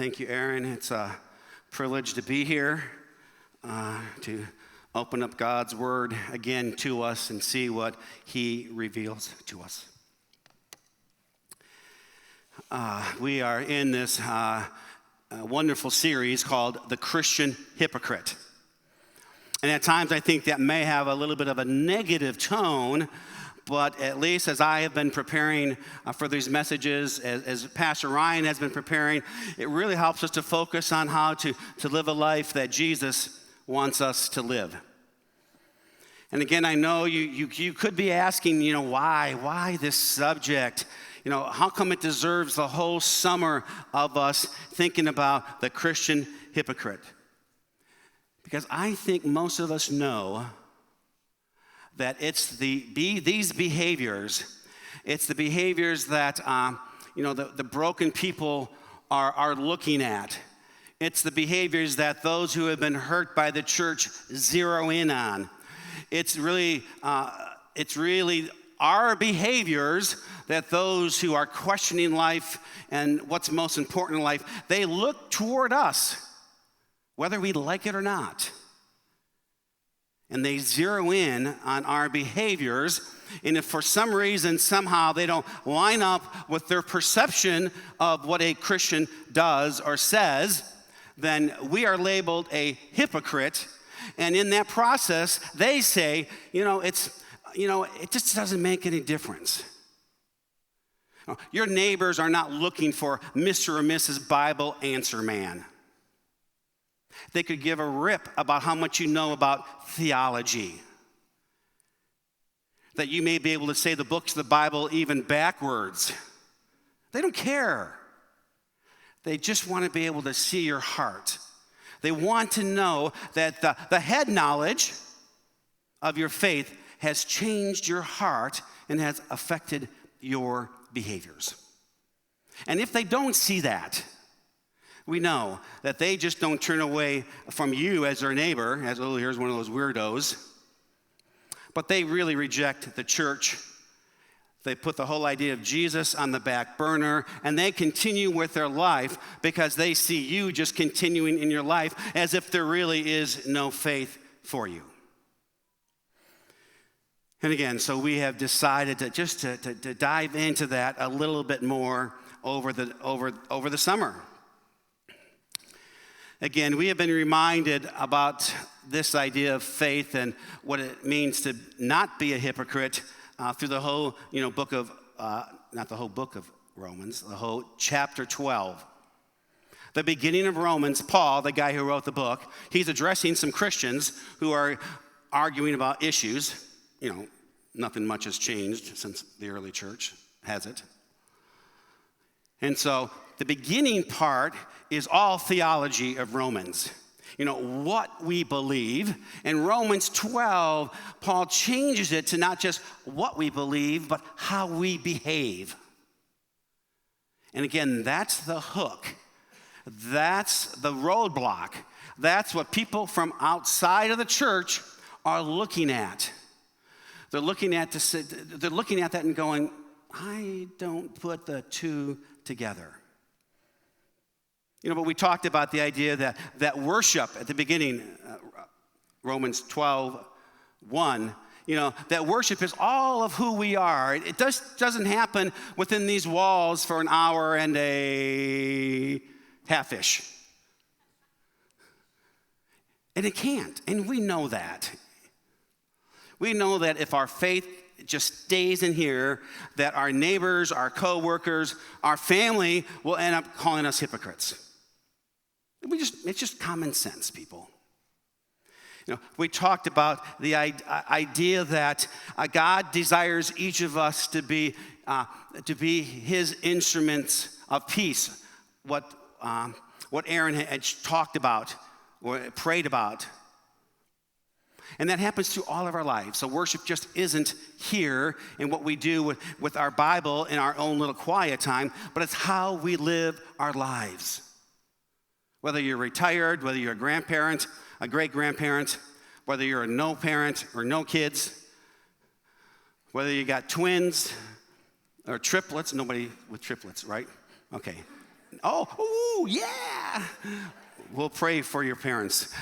Thank you, Aaron. It's a privilege to be here, to open up God's Word again to us and see what He reveals to us. We are in this wonderful series called The Christian Hypocrite. And at times I think that may have a little bit of a negative tone, but at least as I have been preparing for these messages, as Pastor Ryan has been preparing, it really helps us to focus on how to live a life that Jesus wants us to live. And again, I know you could be asking, why this subject? How come it deserves the whole summer of us thinking about the Christian hypocrite? Because I think most of us know that it's these behaviors, it's the behaviors that the broken people are looking at. It's the behaviors that those who have been hurt by the church zero in on. It's really our behaviors that those who are questioning life and what's most important in life, they look toward us, whether we like it or not. And they zero in on our behaviors, and if for some reason, somehow, they don't line up with their perception of what a Christian does or says, then we are labeled a hypocrite. And in that process, they say, it just doesn't make any difference. Your neighbors are not looking for Mr. or Mrs. Bible Answer Man. They could give a rip about how much you know about theology. That you may be able to say the books of the Bible even backwards. They don't care. They just want to be able to see your heart. They want to know that the head knowledge of your faith has changed your heart and has affected your behaviors. And if they don't see that, we know that they just don't turn away from you as their neighbor, as, here's one of those weirdos. But they really reject the church. They put the whole idea of Jesus on the back burner, and they continue with their life because they see you just continuing in your life as if there really is no faith for you. And again, so we have decided to dive into that a little bit more over the summer. Again, we have been reminded about this idea of faith and what it means to not be a hypocrite through the whole, book of, not the whole book of Romans, the whole chapter 12. The beginning of Romans, Paul, the guy who wrote the book, he's addressing some Christians who are arguing about issues. Nothing much has changed since the early church, has it? And so the beginning part is all theology of Romans. What we believe. In Romans 12, Paul changes it to not just what we believe, but how we behave. And again, that's the hook. That's the roadblock. That's what people from outside of the church are looking at. They're looking at that and going, I don't put the two together. But we talked about the idea that worship at the beginning, Romans 12:1, that worship is all of who we are. It doesn't happen within these walls for an hour and a half-ish. And it can't, and we know that. We know that if our faith just stays in here, that our neighbors, our co-workers, our family will end up calling us hypocrites. It's just common sense, people. We talked about the idea that God desires each of us to be His instruments of peace. What Aaron had talked about or prayed about. And that happens through all of our lives. So worship just isn't here in what we do with our Bible in our own little quiet time, but it's how we live our lives. Whether you're retired, whether you're a grandparent, a great-grandparent, whether you're a no parent or no kids, whether you got twins or triplets, nobody with triplets, right? Okay. Oh, ooh, yeah. We'll pray for your parents.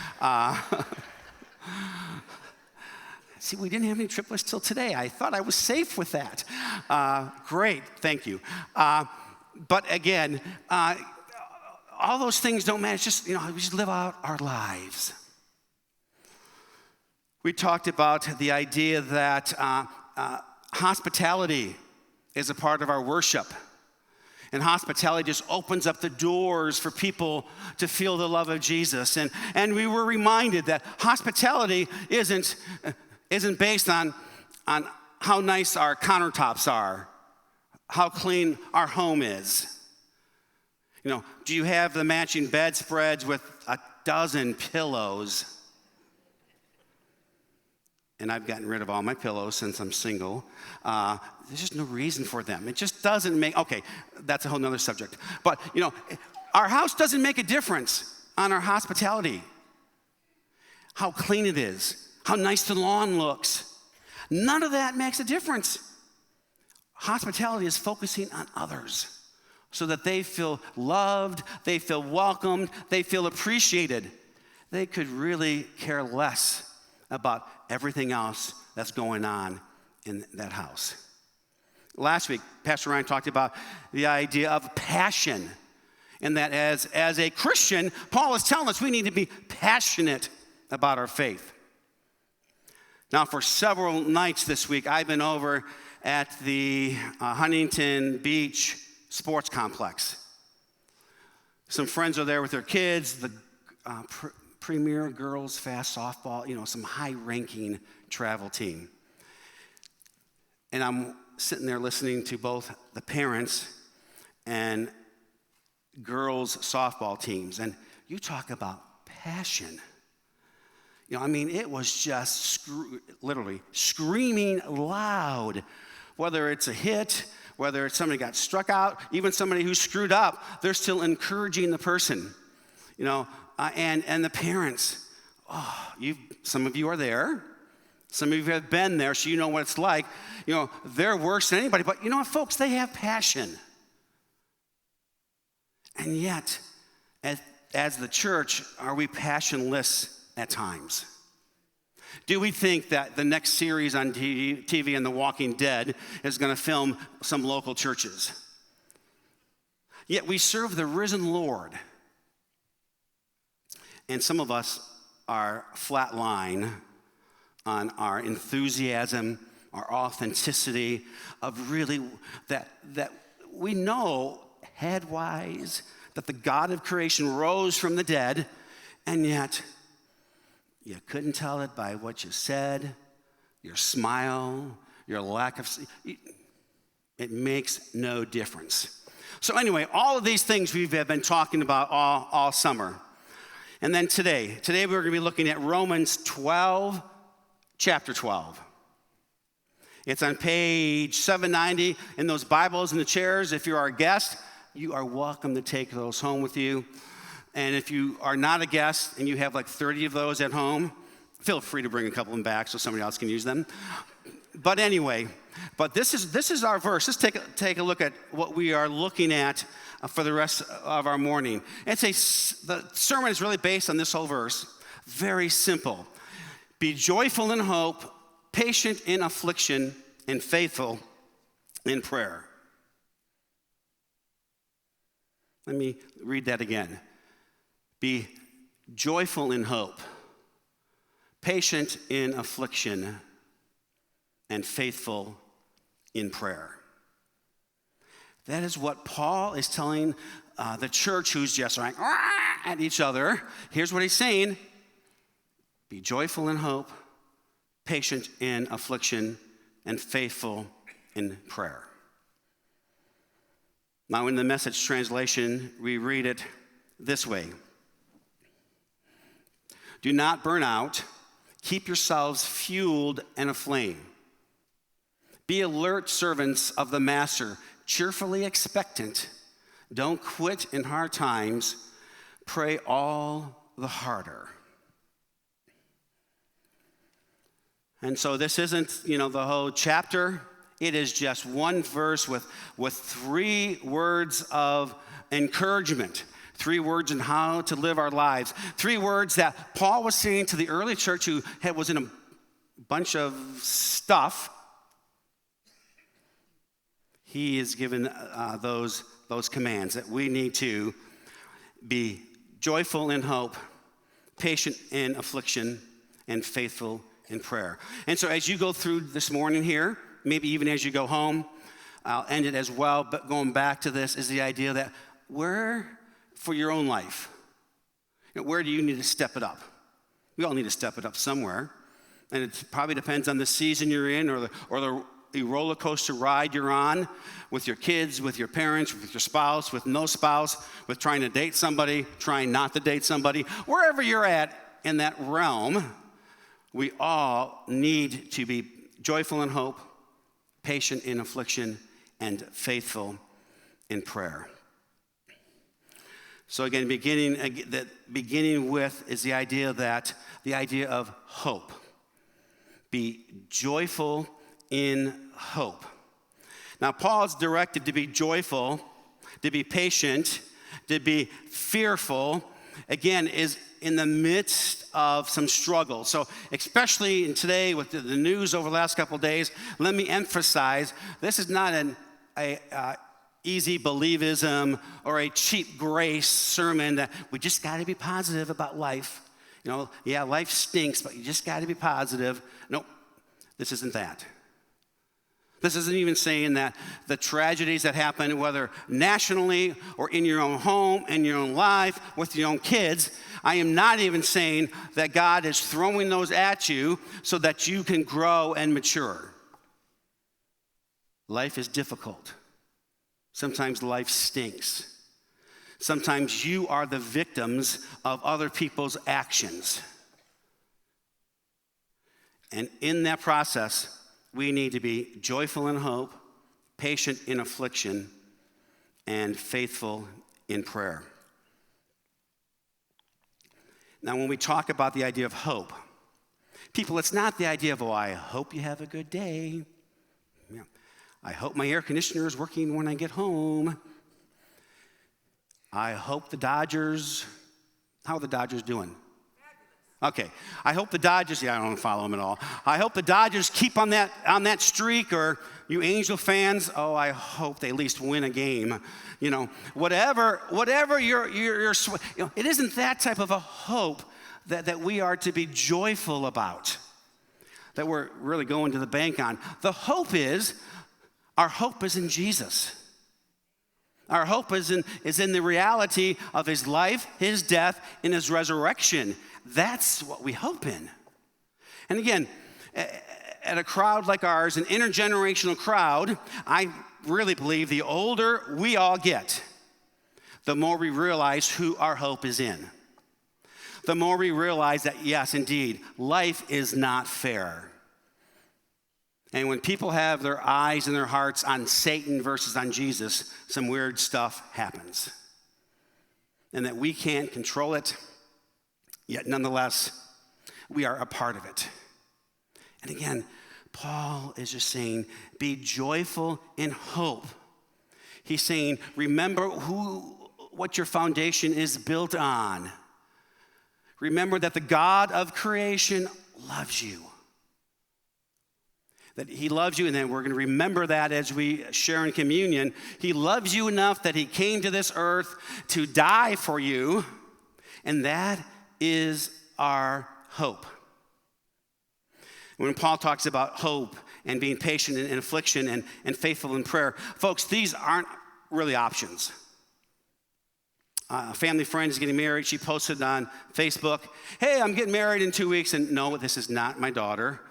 See, we didn't have any triplets till today. I thought I was safe with that. Great, thank you. But again, all those things don't matter. It's just, we just live out our lives. We talked about the idea that hospitality is a part of our worship. And hospitality just opens up the doors for people to feel the love of Jesus. And we were reminded that hospitality isn't based on how nice our countertops are, how clean our home is. Do you have the matching bedspreads with a dozen pillows? And I've gotten rid of all my pillows since I'm single. There's just no reason for them. It just doesn't make, okay, that's a whole nother subject. But, our house doesn't make a difference on our hospitality. How clean it is, how nice the lawn looks. None of that makes a difference. Hospitality is focusing on others so that they feel loved, they feel welcomed, they feel appreciated. They could really care less about everything else that's going on in that house. Last week, Pastor Ryan talked about the idea of passion, and that as a Christian, Paul is telling us we need to be passionate about our faith. Now, for several nights this week, I've been over at the Huntington Beach Sports Complex. Some friends are there with their kids, the Premier Girls Fast Softball, some high-ranking travel team. And I'm sitting there listening to both the parents and girls softball teams. And you talk about passion. It was just literally screaming loud. Whether it's a hit, whether it's somebody got struck out, even somebody who screwed up, they're still encouraging the person. And the parents, some of you are there. Some of you have been there, so you know what it's like. They're worse than anybody. But you know what, folks? They have passion. And yet, as the church, are we passionless at times? Do we think that the next series on TV on The Walking Dead is going to film some local churches? Yet we serve the risen Lord. And some of us are flatline on our enthusiasm, our authenticity of really that we know headwise that the God of creation rose from the dead, and yet you couldn't tell it by what you said, your smile, your lack of, it makes no difference. So anyway, all of these things we've been talking about all summer. And then today we're going to be looking at Romans 12, chapter 12. It's on page 790 in those Bibles in the chairs. If you're our guest, you are welcome to take those home with you. And if you are not a guest and you have like 30 of those at home, feel free to bring a couple of them back so somebody else can use them. But anyway, this is our verse. Let's take a look at what we are looking at for the rest of our morning. The sermon is really based on this whole verse. Very simple. Be joyful in hope, patient in affliction, and faithful in prayer. Let me read that again. Be joyful in hope, patient in affliction, and faithful in prayer. That is what Paul is telling the church who's just like at each other. Here's what he's saying. Be joyful in hope, patient in affliction, and faithful in prayer. Now, in the Message translation, we read it this way. Do not burn out. Keep yourselves fueled and aflame. Be alert servants of the Master, cheerfully expectant. Don't quit in hard times. Pray all the harder. And so this isn't, the whole chapter. It is just one verse with 3 words of encouragement, 3 words on how to live our lives. 3 words that Paul was saying to the early church who was in a bunch of stuff. He is given those commands that we need to be joyful in hope, patient in affliction, and faithful in prayer. And so as you go through this morning here, maybe even as you go home, I'll end it as well, but going back to this is the idea that for your own life, where do you need to step it up? We all need to step it up somewhere. And it probably depends on the season you're in or the roller coaster ride you're on with your kids, with your parents, with your spouse, with no spouse, with trying to date somebody, trying not to date somebody. Wherever you're at in that realm, we all need to be joyful in hope, patient in affliction, and faithful in prayer. So again, beginning with is the idea of hope. Be joyful in hope. Now, Paul's directed to be joyful, to be patient, to be fearful, again, is in the midst of some struggle. So especially in today with the news over the last couple of days, let me emphasize, this is not an easy believism or a cheap grace sermon that we just got to be positive about life. Yeah, life stinks, but you just got to be positive. Nope, this isn't that. This isn't even saying that the tragedies that happen, whether nationally or in your own home, in your own life, with your own kids, I am not even saying that God is throwing those at you so that you can grow and mature. Life is difficult. Sometimes life stinks. Sometimes you are the victims of other people's actions. And in that process, we need to be joyful in hope, patient in affliction, and faithful in prayer. Now, when we talk about the idea of hope, people, it's not the idea of, I hope you have a good day. I hope my air conditioner is working when I get home. I hope the Dodgers, how are the Dodgers doing? Okay, I hope the Dodgers, I don't follow them at all. I hope the Dodgers keep on that streak, or you Angel fans, I hope they at least win a game. Whatever it isn't that type of a hope that we are to be joyful about, that we're really going to the bank on. Our hope is in Jesus. Our hope is in the reality of his life, his death, and his resurrection. That's what we hope in. And again, at a crowd like ours, an intergenerational crowd, I really believe the older we all get, the more we realize who our hope is in. The more we realize that, yes, indeed, life is not fair. And when people have their eyes and their hearts on Satan versus on Jesus, some weird stuff happens. And that we can't control it, yet nonetheless, we are a part of it. And again, Paul is just saying, be joyful in hope. He's saying, remember what your foundation is built on. Remember that the God of creation loves you. That he loves you, and then we're going to remember that as we share in communion. He loves you enough that he came to this earth to die for you, and that is our hope. When Paul talks about hope and being patient in affliction and faithful in prayer, folks, these aren't really options. A family friend is getting married. She posted on Facebook, hey, I'm getting married in 2 weeks, and no, this is not my daughter.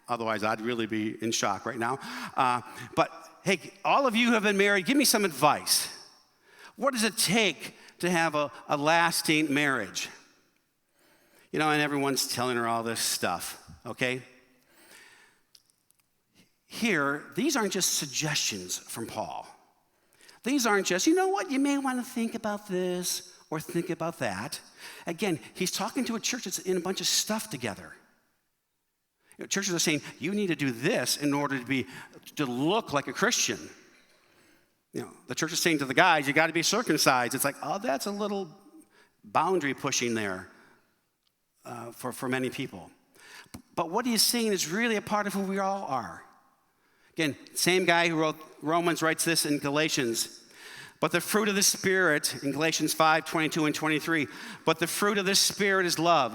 Otherwise, I'd really be in shock right now. But hey, all of you who have been married, give me some advice. What does it take to have a lasting marriage? And everyone's telling her all this stuff, okay? Here, these aren't just suggestions from Paul. These aren't just, you may want to think about this or think about that. Again, he's talking to a church that's in a bunch of stuff together. Churches are saying, you need to do this in order to look like a Christian. The church is saying to the guys, you got to be circumcised. It's like, oh, that's a little boundary pushing there for many people. But what he's saying is really a part of who we all are. Again, same guy who wrote Romans writes this in Galatians. But the fruit of the Spirit, in Galatians 5:22 and 23, but the fruit of the Spirit is love,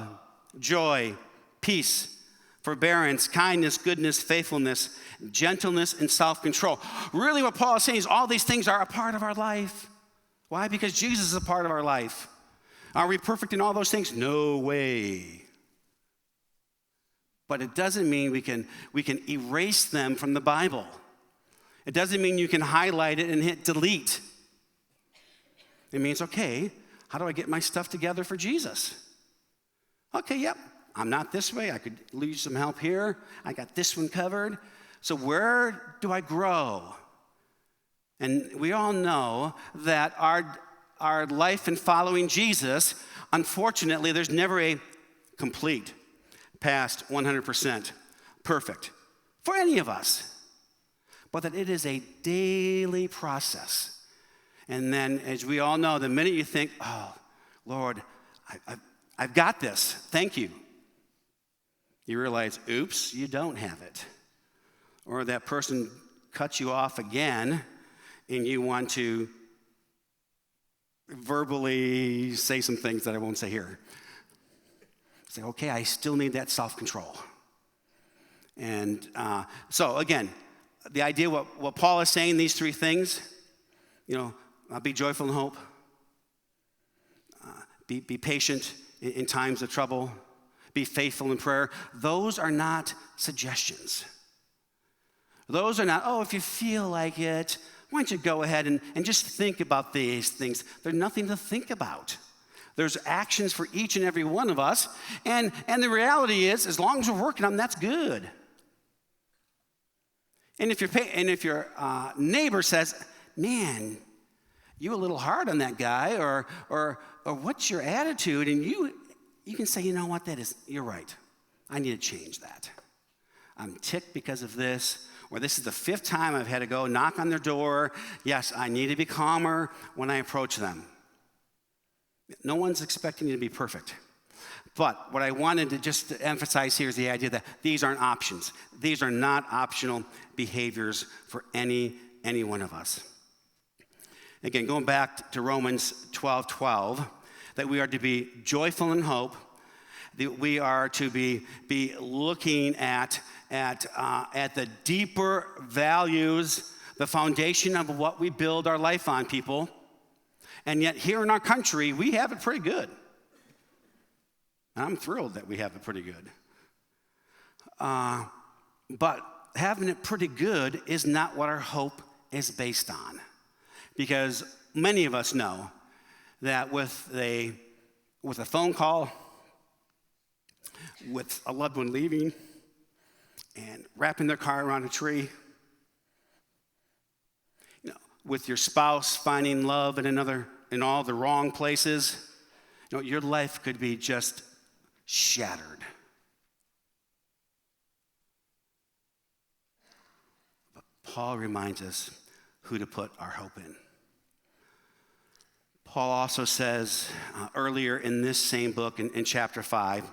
joy, peace, forbearance, kindness, goodness, faithfulness, gentleness, and self-control. Really what Paul is saying is all these things are a part of our life. Why? Because Jesus is a part of our life. Are we perfect in all those things? No way. But it doesn't mean we can erase them from the Bible. It doesn't mean you can highlight it and hit delete. It means, okay, how do I get my stuff together for Jesus? Okay, yep, I'm not this way. I could use some help here. I got this one covered. So where do I grow? And we all know that our life in following Jesus, unfortunately, there's never a complete, past 100% perfect for any of us. But that it is a daily process. And then, as we all know, the minute you think, oh, Lord, I've got this, thank you, you realize, oops, you don't have it. Or that person cuts you off again, and you want to verbally say some things that I won't say here. Say, okay, I still need that self-control. And so, again, the idea, what Paul is saying, these three things, be joyful in hope, be patient in times of trouble, be faithful in prayer. Those are not suggestions. Those are not, if you feel like it, why don't you go ahead and just think about these things. There's nothing to think about. There's actions for each and every one of us. And the reality is, as long as we're working on them, that's good. And if your neighbor says, man, you a little hard on that guy, or what's your attitude? And you can say, you know what, you're right. I need to change that. I'm ticked because of this, or this is the 5th time I've had to go knock on their door. Yes, I need to be calmer when I approach them. No one's expecting you to be perfect. But what I wanted to just emphasize here is the idea that these aren't options. These are not optional behaviors for any one of us. Again, going back to Romans 12:12, that we are to be joyful in hope, that we are to be looking at the deeper values, the foundation of what we build our life on, people. And yet here in our country, we have it pretty good. I'm thrilled that we have it pretty good. But having it pretty good is not what our hope is based on. Because many of us know that with a phone call, with a loved one leaving, and wrapping their car around a tree, with your spouse finding love in all the wrong places, your life could be just shattered. But Paul reminds us who to put our hope in. Paul also says earlier in this same book, in chapter 5,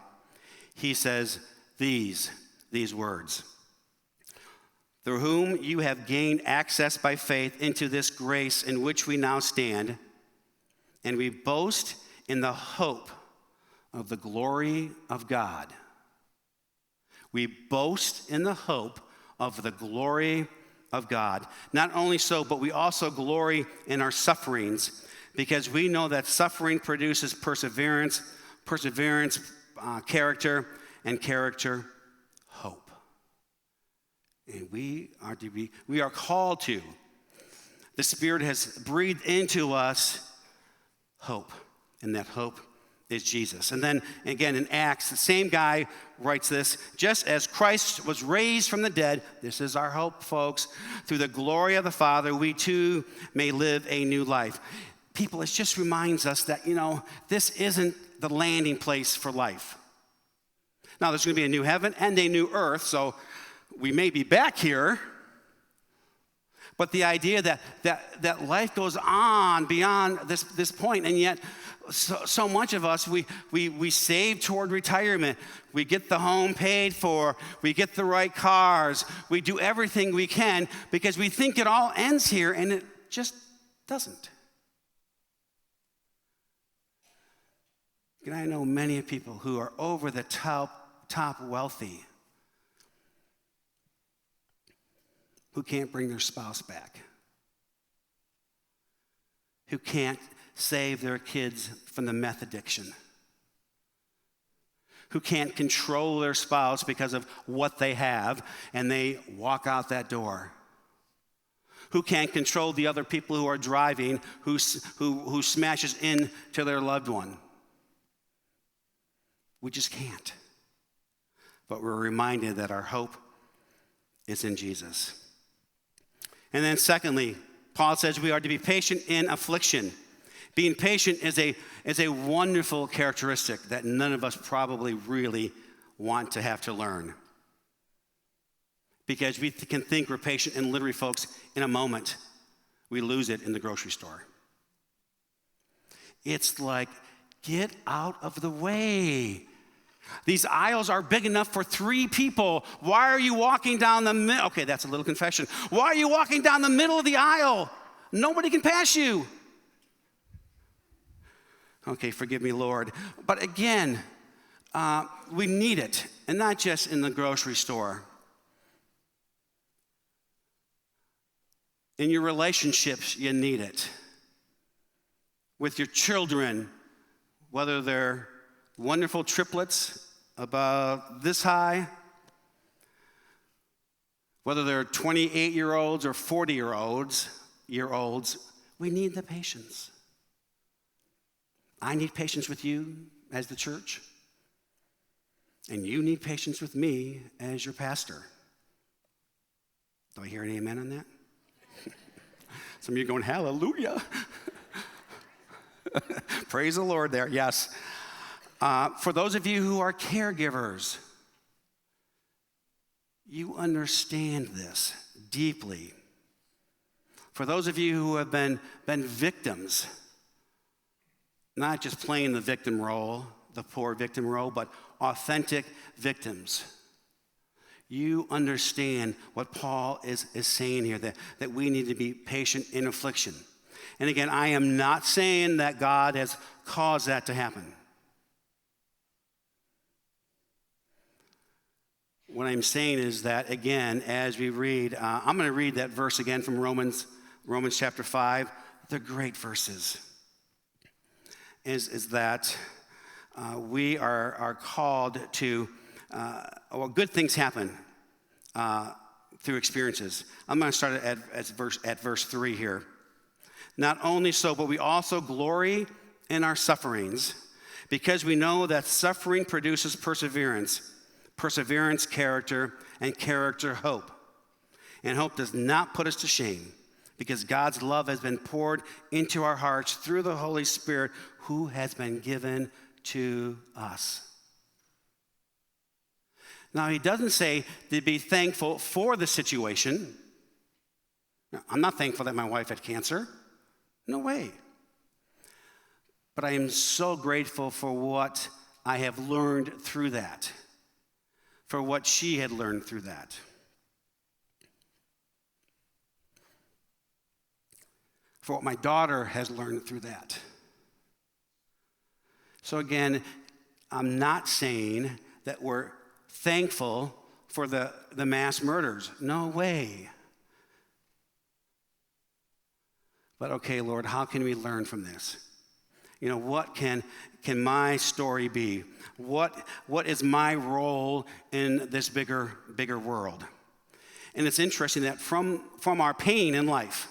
he says these words: through whom you have gained access by faith into this grace in which we now stand, and we boast in the hope of the glory of God. We boast in the hope of the glory of God. Not only so, but we also glory in our sufferings, because we know that suffering produces perseverance, character, and character, hope. And we are called to. The Spirit has breathed into us hope, and that hope is Jesus. And then again in Acts, the same guy writes this: just as Christ was raised from the dead, this is our hope, folks, through the glory of the Father, we too may live a new life. People, it just reminds us that, this isn't the landing place for life. Now, there's going to be a new heaven and a new earth, so we may be back here, But the idea that life goes on beyond this point, and yet so much of us, we save toward retirement. We get the home paid for. We get the right cars. We do everything we can because we think it all ends here, and it just doesn't. And I know many people who are over the top wealthy who can't bring their spouse back, who can't save their kids from the meth addiction, who can't control their spouse because of what they have, and they walk out that door, who can't control the other people who are driving, who smashes into their loved one. We just can't. But we're reminded that our hope is in Jesus. And then secondly, Paul says we are to be patient in affliction. Being patient is a wonderful characteristic that none of us probably really want to have to learn. Because we can think we're patient and literally, folks, in a moment, we lose it in the grocery store. It's like, get out of the way. These aisles are big enough for 3 people. Why are you walking down the middle? Okay, that's a little confession. Why are you walking down the middle of the aisle? Nobody can pass you. Okay, forgive me, Lord. But again, we need it, and not just in the grocery store. In your relationships, you need it. With your children, whether they're wonderful triplets about this high, whether they're 28-year-olds or 40-year-olds, we need the patience. I need patience with you as the church, and you need patience with me as your pastor. Do I hear an amen on that? Some of you are going, hallelujah. Praise the Lord there, yes. For those of you who are caregivers, you understand this deeply. For those of you who have been victims, not just playing the victim role, the poor victim role, but authentic victims, you understand what Paul is saying here, that we need to be patient in affliction. And again, I am not saying that God has caused that to happen. What I'm saying is that, again, as we read, I'm going to read that verse again from Romans chapter 5. They're great verses. Is that we are called to, good things happen through experiences. I'm going to start at verse 3 here. Not only so, but we also glory in our sufferings, because we know that suffering produces perseverance. Perseverance, character, and character, hope. And hope does not put us to shame, because God's love has been poured into our hearts through the Holy Spirit who has been given to us. Now, he doesn't say to be thankful for the situation. I'm not thankful that my wife had cancer. No way. But I am so grateful for what I have learned through that, for what she had learned through that. For what my daughter has learned through that. So again, I'm not saying that we're thankful for the mass murders. No way. But okay, Lord, how can we learn from this? What can my story be? What is my role in this bigger world? And it's interesting that from our pain in life,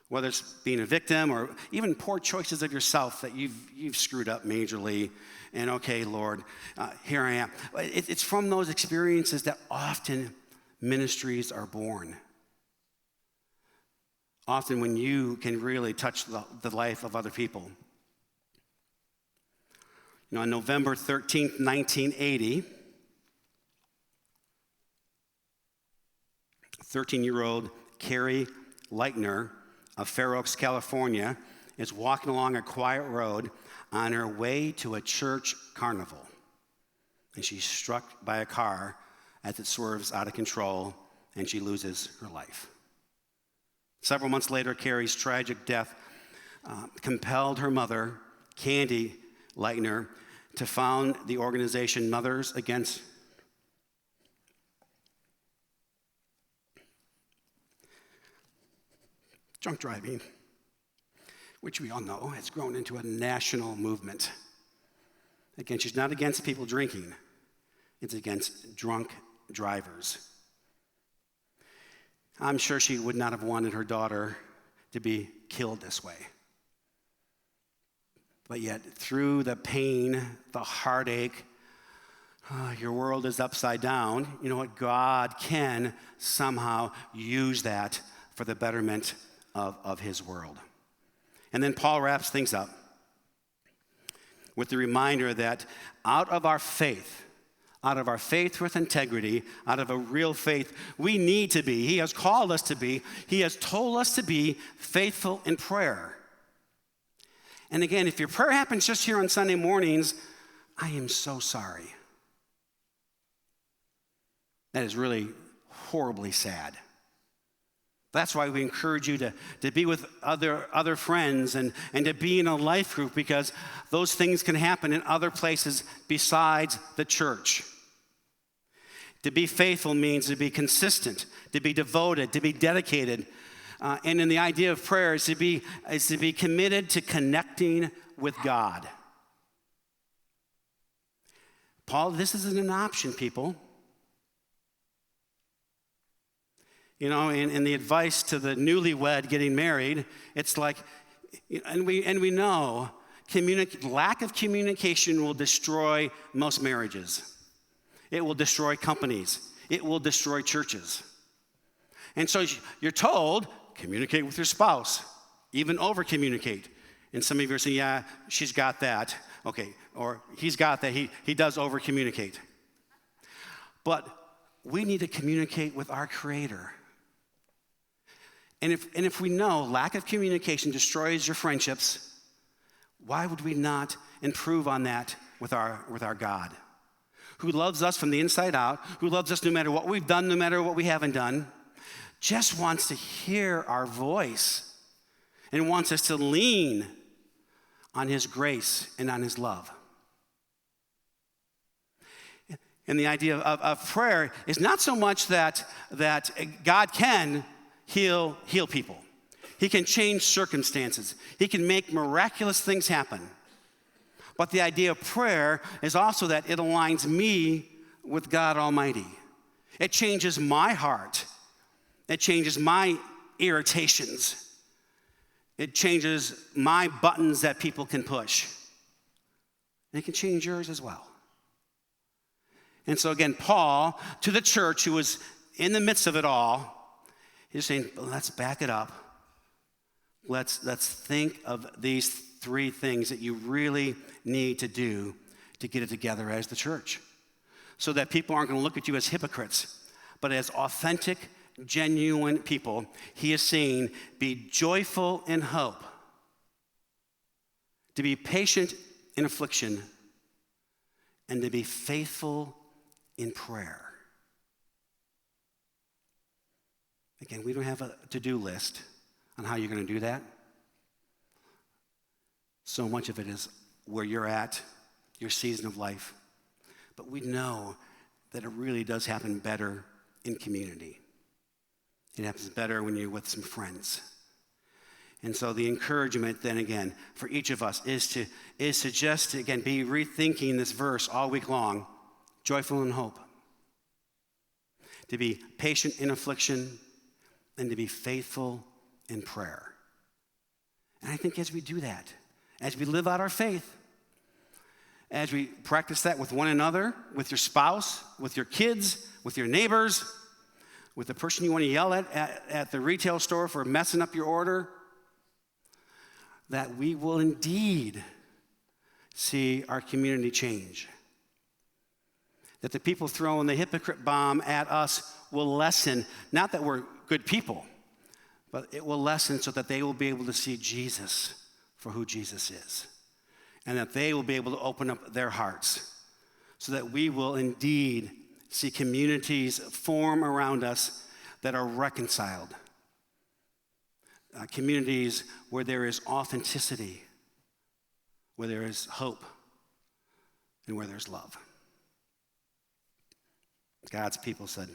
whether it's being a victim or even poor choices of yourself that you've screwed up majorly, and okay, Lord, here I am. It's from those experiences that often ministries are born. Often when you can really touch the life of other people. On November 13th, 1980, 13-year-old Carrie Leitner of Fair Oaks, California, is walking along a quiet road on her way to a church carnival. And she's struck by a car as it swerves out of control, and she loses her life. Several months later, Carrie's tragic death compelled her mother, Candy Leitner, to found the organization Mothers Against Drunk Driving, which we all know has grown into a national movement. Again, she's not against people drinking. It's against drunk drivers. I'm sure she would not have wanted her daughter to be killed this way. But yet, through the pain, the heartache, your world is upside down. You know what? God can somehow use that for the betterment of his world. And then Paul wraps things up with the reminder that out of our faith with integrity, out of a real faith, we need to be, he has called us to be, he has told us to be faithful in prayer. And again, if your prayer happens just here on Sunday mornings, I am so sorry. That is really horribly sad. That's why we encourage you to be with other friends and to be in a life group, because those things can happen in other places besides the church. To be faithful means to be consistent, to be devoted, to be dedicated. And in the idea of prayer is to be committed to connecting with God. Paul, this isn't an option, people. You know, in the advice to the newlywed getting married, it's like, and we know lack of communication will destroy most marriages. It will destroy companies. It will destroy churches. And so you're told, communicate with your spouse, even over-communicate. And some of you are saying, yeah, she's got that. Okay, or he's got that. He does over-communicate. But we need to communicate with our Creator. And if we know lack of communication destroys your friendships, why would we not improve on that with our God, who loves us from the inside out, who loves us no matter what we've done, no matter what we haven't done, just wants to hear our voice and wants us to lean on his grace and on his love. And the idea of prayer is not so much that God can heal people. He can change circumstances. He can make miraculous things happen. But the idea of prayer is also that it aligns me with God Almighty. It changes my heart. It changes my irritations. It changes my buttons that people can push. And it can change yours as well. And so again, Paul, to the church who was in the midst of it all, he's saying, let's back it up. Let's think of these three things that you really need to do to get it together as the church, so that people aren't going to look at you as hypocrites, but as authentic, genuine people. He is saying, be joyful in hope, to be patient in affliction, and to be faithful in prayer. Again, we don't have a to-do list on how you're going to do that. So much of it is where you're at, your season of life. But we know that it really does happen better in community. It happens better when you're with some friends. And so the encouragement then again for each of us is to just again be rethinking this verse all week long, joyful in hope, to be patient in affliction, and to be faithful in prayer. And I think as we do that, as we live out our faith, as we practice that with one another, with your spouse, with your kids, with your neighbors, with the person you want to yell at the retail store for messing up your order, that we will indeed see our community change. That the people throwing the hypocrite bomb at us will lessen, not that we're good people, but it will lessen so that they will be able to see Jesus for who Jesus is, and that they will be able to open up their hearts so that we will indeed see communities form around us that are reconciled, communities where there is authenticity, where there is hope, and where there's love. God's people said,